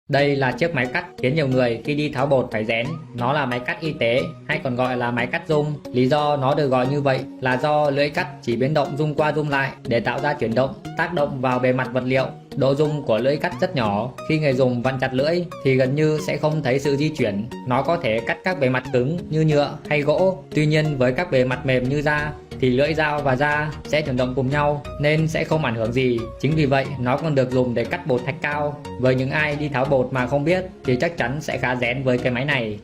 Đây là chiếc máy cắt khiến nhiều người khi đi tháo bột phải rén. Nó là máy cắt y tế hay còn gọi là máy cắt rung. Lý do nó được gọi như vậy là do lưỡi cắt chỉ biến động rung qua rung lại để tạo ra chuyển động, tác động vào bề mặt vật liệu. Độ rung của lưỡi cắt rất nhỏ, khi người dùng vặn chặt lưỡi thì gần như sẽ không thấy sự di chuyển. Nó có thể cắt các bề mặt cứng như nhựa hay gỗ. Tuy nhiên với các bề mặt mềm như da thì lưỡi dao và da sẽ chuyển động cùng nhau nên sẽ không ảnh hưởng gì. Chính vì vậy nó còn được dùng để cắt bột thạch cao. Với những ai đi tháo bột mà không biết thì chắc chắn sẽ khá rén với cái máy này.